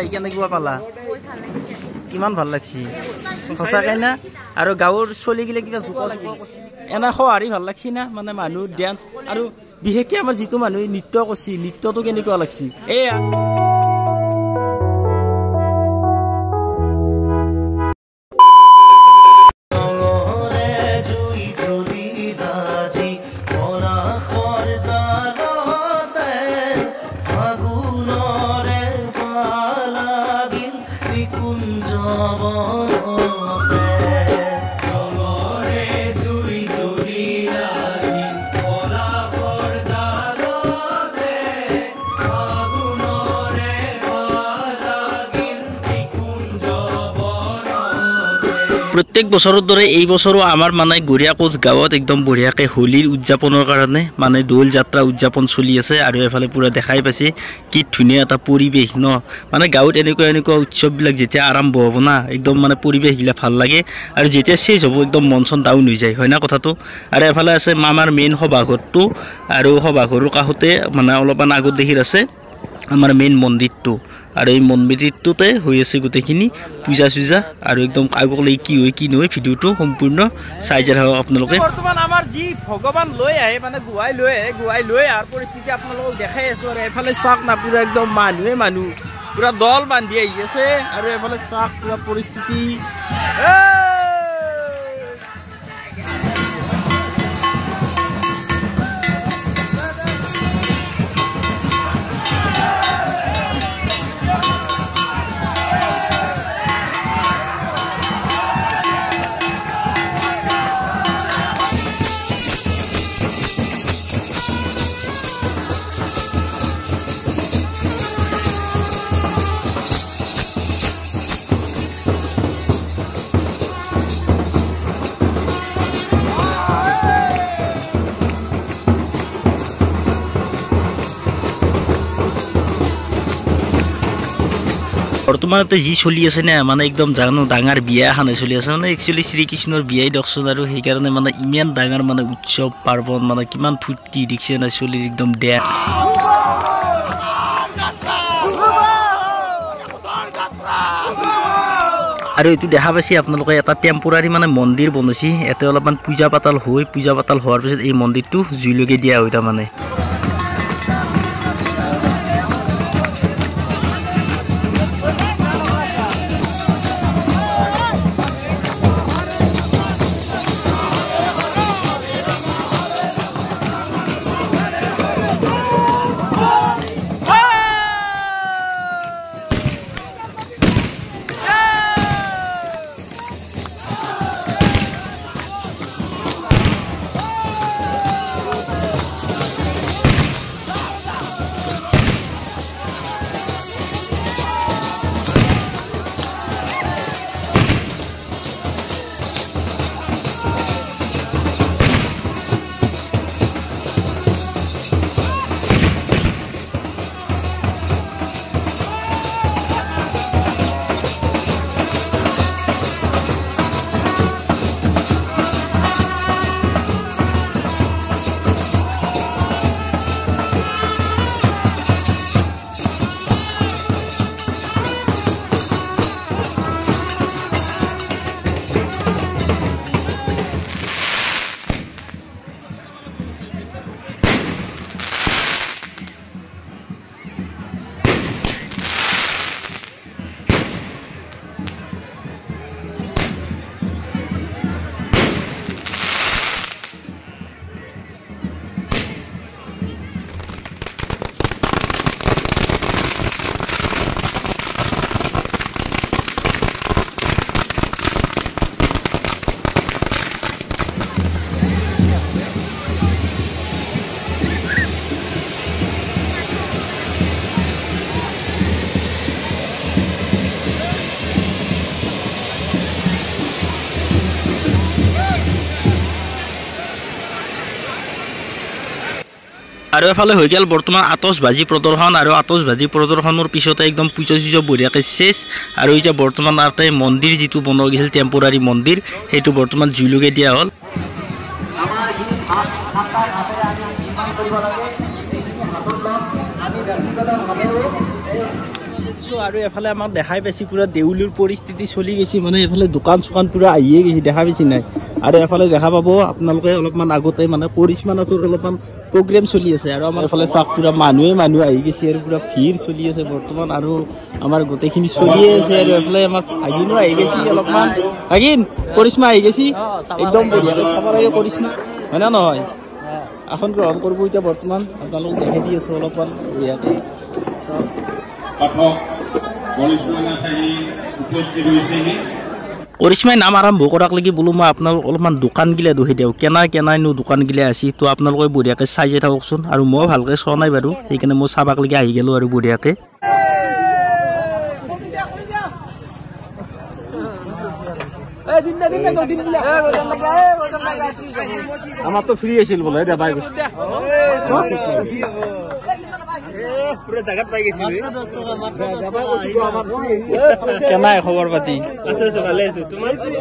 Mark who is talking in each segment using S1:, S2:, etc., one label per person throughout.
S1: আহি কেনেকুৱা পালা কিমান ভাল লাগছি সঁচাকৈ না আৰু গাঁৱৰ চলিগিলে কিবা জোকা এনে সঁহাৰি ভাল লাগছি না মানে মানুহ ডেন্স আৰু বিশেষকৈ আমাৰ যিটো মানুহে নৃত্য কৰিছে নৃত্যটো কেনেকুৱা লাগছি এয়া प्रत्येक बছৰৰ দৰে এই বছৰো আমাৰ মানে গৰিয়াকোচ গাঁৱত একদম বঢ়িয়াকৈ হোলীৰ উদযাপনৰ কাৰণে মানে দৌল যাত্ৰা উদযাপন চলি আছে আৰু এফালে পুৰা দেখাই পাইছে কি ধুনীয়া এটা পৰিৱেশ ন মানে গাঁৱত এনেকুৱা উৎসৱবিলাক যেতিয়া আৰম্ভ হ'ব না একদম মানে পৰিৱেশবিলাক ভাল লাগে আৰু যেতিয়া শেষ হ'ব একদম মন চন ডাউন হৈ যায় হয় না কথাটো আৰু এফালে আছে আমাৰ মেইন সভাঘৰটো আৰু সভাঘৰৰ কাষতে মানে অলপমান আগত দেখি আছে আমাৰ মেইন মন্দিৰটো আৰু এই মন্দিৰটোতে হৈ আছে গোটেইখিনি পূজা চূজা আৰু একদম আগলৈ কি হয় কি নহয় ভিডিঅ'টো সম্পূৰ্ণ চাই যায় আপোনালোকে বৰ্তমান আমাৰ যি ভগৱান লৈ আহে মানে গুৱাই লৈ আহাৰ পৰিস্থিতি আপোনালোকক দেখাই আছো আৰু এফালে চাওক না পুৰা একদম মানুহ পুৰা দল বান্ধি আহি আছে আৰু এফালে চাওক পুৰা পৰিস্থিতি বৰ্তমানতে যি চলি আছে না মানে একদম জানো ডাঙৰ বিয়া এখনে চলি আছে মানে একচুৱেলি শ্ৰীকৃষ্ণৰ বিয়াই দকচোন আৰু সেইকাৰণে মানে ইমান ডাঙৰ মানে উৎসৱ পাৰ্বণ মানে কিমান ফূৰ্তি দেখিছে না চলি একদম দেয়া আৰু এইটো দেখা পাইছে আপোনালোকে এটা টেম্পৰাৰী মানে মন্দিৰ বনাইছে এতে অলপমান পূজা পাতাল হোৱাৰ পিছত এই মন্দিৰটো জুইলৈকে দিয়া হয় তাৰমানে আৰু এফালে হৈ গেল বৰ্তমান আতচবাজি প্ৰদৰ্শন আৰু আতচবাজি প্ৰদৰ্শনৰ পিছতে একদম পূজা চূজা বঢ়িয়াকৈ শেষ আৰু এই যে বৰ্তমান তাতে মন্দিৰ যিটো বনোৱা গৈছিল টেম্পৰাৰী মন্দিৰ সেইটো বৰ্তমান জুইলগে দিয়া হ'ল দিছোঁ আৰু এফালে আমাক দেখাই পাইছে পুৰা দেউলীৰ পৰিস্থিতি চলি গৈছে মানে এফালে দোকান চোকান পুৰা আহিয়ে গৈছে দেখা পাইছে নাই আৰু এফালে দেখা পাব আপোনালোকে অলপমান আগতে মানে কৰিশ্মা নাথৰ অলপমান প্ৰগ্ৰেম চলি আছে আৰু আমাৰ এফালে চাওক পুৰা মানুহ আহি গৈছে আৰু পুৰা ভিৰ চলি আছে বৰ্তমান আৰু আমাৰ গোটেইখিনি চলিয়ে আছে আৰু এফালে আমাৰ ভাগিনো আহি গৈছে অলপমান ভাগিন কৰিশ্মা আহি গৈছে একদম বঢ়িয়াকৈ চাব লাগে কৰিশ্মা হয় না নহয় আসন গ্ৰহণ কৰিব এতিয়া বৰ্তমান আপোনালোক দেখাই দি আছোঁ অলপমান বঢ়িয়াকৈ চাওক কৰিশ্মাই নাম আৰম্ভ কৰাক লাগি বোলো মই আপোনালোক অলপমান দোকানগিলা দেখি দিওঁ কেনাইনো দোকানগিলা আছে তো আপোনালোকে বঢ়িয়াকৈ চাই যাই থাককচোন আৰু মই ভালকৈ চোৱা নাই বাৰু সেইকাৰণে মই চাবাক লাগি আহি গ'লোঁ আৰু বঢ়িয়াকৈ আমার তো ফ্রি আছিল বলে এটা পাই গেছে পুরো জায়গা পাই গেছি কেনাই খবর পাতি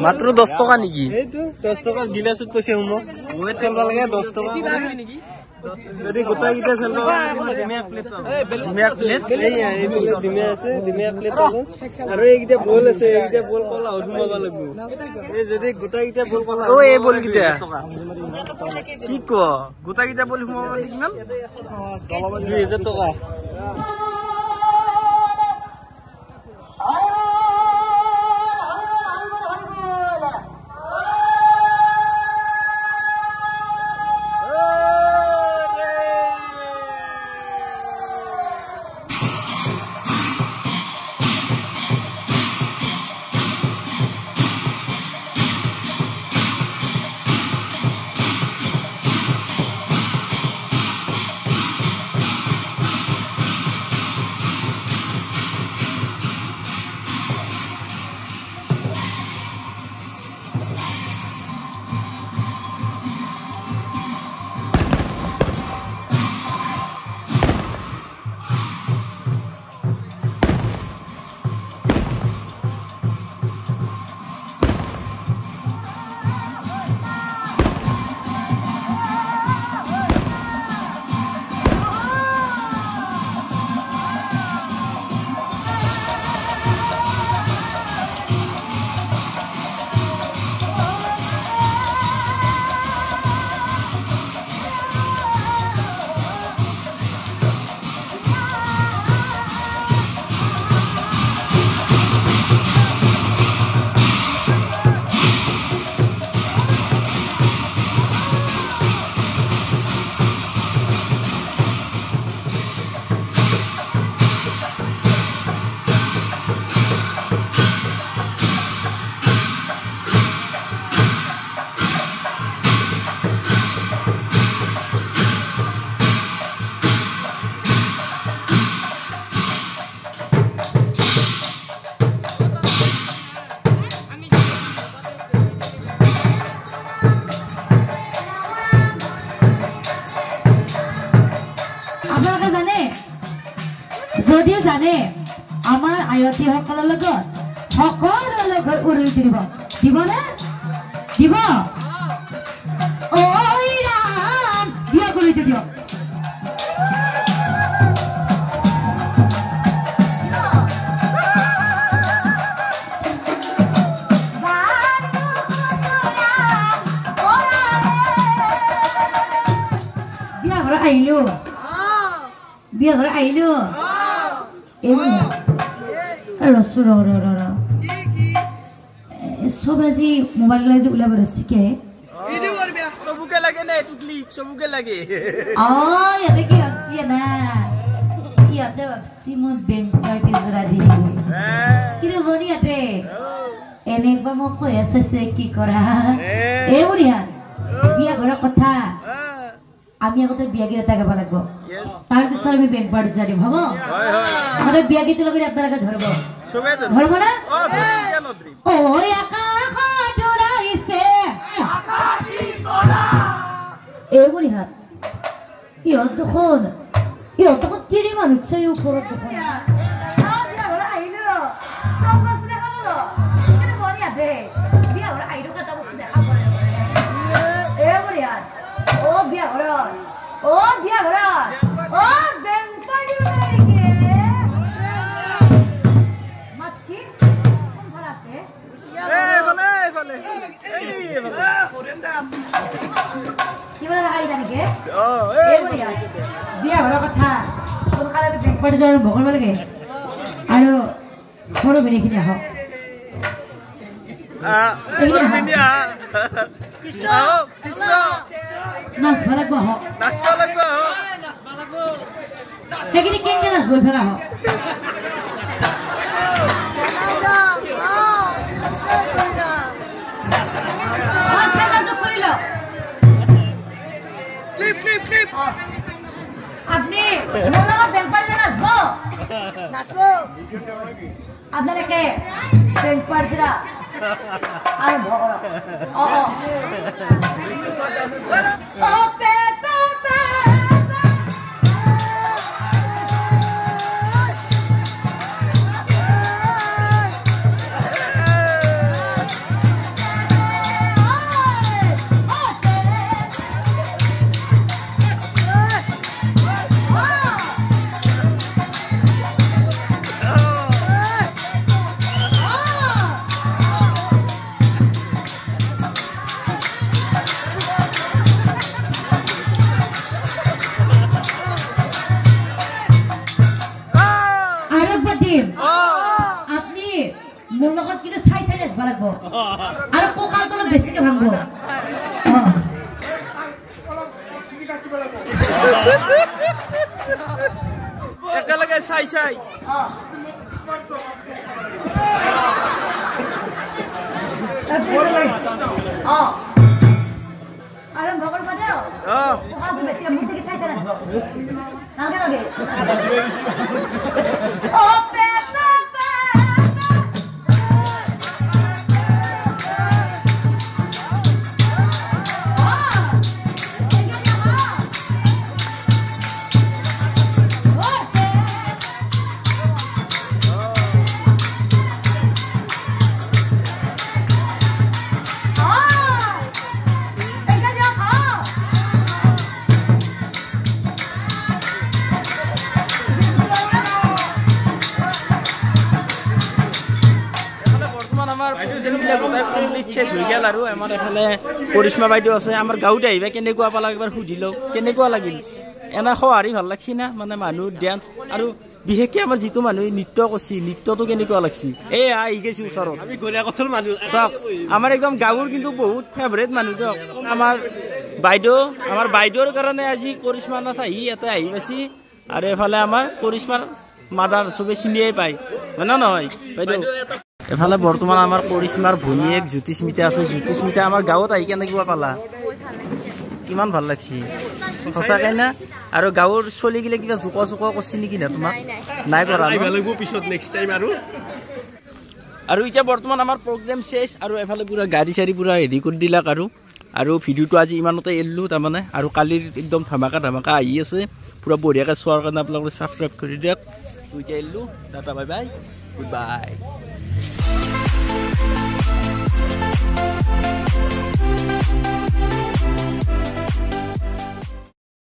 S1: মাত্র 10 টাকা নাকি 10 টাকার গিলাসত পয়সা হুম ওয়ে তেল লাগে 10 টাকা যদি গোটাই গিটা ফেল দিমিয়া প্লেট এই দিমিয়া আছে দিমিয়া প্লেট আৰু এইগিটা বল আছে এইগিটা বল কলা উঠমাবা লাগব এই যদি গোটাই গিটা বল কলা ও এই বল গিটা কি ক গোটাই গিটা বল উঠমাবা কিমান 2000 টাকা
S2: যদিও জানে আমাৰ আয়তীসকলৰ লগত সকলোৰে লগত উৰুই দিব দিবনে দিব ঐ ৰাম বিয়া কৰি দিয়ক বিয়া ঘৰ আহিলো ৰচু সব আজি মোবাইল যে ওলাব ৰচিকে ইয়াতে কি ভাবছি না ইয়াতে ভাবছি মই বেংক পাৰ্টি জোৰা দি কিন্তু বনি ইয়াতে এনেকুৱা মই কৈ আছে কি কৰা এই বঢ়িয়া বিয়া ঘৰৰ কথা আমি আগতে বিয়া গীত এটা গাব লাগব তার পিছত আমি বেংক পার্টি যাই দিম হব আমাদের বিয়া গীত লগি আপনারা ধরব ধরব না ও আকাশ জোড়াইছে এই বলি হাত ইহত তখন কিরি মানুষ চাই উপরত তখন ও বিয়া ঘর ও বেংক পার্টি কিবা ৰাখাই জানিকে বিয়া ঘৰৰ কথা তোৰ কাৰণে বেংক পাৰ্টি যোৱাৰ ভগৰ লাগে আৰু সৰু বেনিখিনি আহক নাচবা লাগব আহক সেইখিনি কেনেকে নাচব ইফালে আহক আপনি আপনাদেরকে ব্যাংক পার্টিরা আরম্ভ করো আপনি মোৰ লগত কিন্তু চাই চাই নাচব লাগব আৰু কোকালটো অলপ বেছিকে ভাঙব
S1: একেলগে চাই চাই
S2: আৰু ভগল বাদেও কোকালটো বেছিকে মুখ দেখি চাই চাই নাচব নালগে নালগে
S1: আৰু আমাৰ এফালে কৰিশ্মা বাইদেউ আছে আমাৰ গাঁৱত আহিবা কেনেকুৱা পালা একবাৰ সুধি লওক কেনেকুৱা লাগিল এনে সঁহাৰি ভাল লাগছি না মানে মানুহ ডেন্স আৰু বিশেষকে আমাৰ যিটো মানুহে নৃত্য কৰিছে নৃত্যটো কেনেকুৱা লাগছি এই আহি গৈছে ওচৰত চাওক আমাৰ একদম গাঁৱৰ কিন্তু বহুত ফেভৰেট মানুহ দিয়ক আমাৰ বাইদেউৰ কাৰণে আজি কৰিশ্মা নাথ আহি ইয়াতে আহি পাইছি আৰু এফালে আমাৰ কৰিশ্মাৰ মাদাৰ চবে চিনিয়ে পায় হয় না নহয় বাইদেউ এফালে বৰ্তমান আমাৰ কৰিশ্মাৰ ভনীয়েক জ্যোতিস্মিতা আছে জ্যোতিস্মিতা আমাৰ গাঁৱত আহি কেনেকুৱা পালা কিমান ভাল লাগছি সঁচাকৈ না আৰু গাঁৱৰ ছোৱালীগিলা কিবা জোকা চোকা কৰিছে নেকি না তোমাক নাই কৰা আৰু এতিয়া বৰ্তমান আমাৰ প্ৰগ্ৰেম শেষ আৰু এফালে পুৰা গাড়ী চাৰি পুৰা ৰেডি কৰি দিলাক আৰু ভিডিঅ'টো আজি ইমানতে এৰিলোঁ তাৰমানে আৰু কালিৰ একদম ধামাকা আহি আছে পুৰা বঢ়িয়াকৈ চোৱাৰ কাৰণে আপোনালোকে ছাবস্ক্ৰাইব কৰি দিয়ক এতিয়া এৰিলোঁ tata bye bye good bye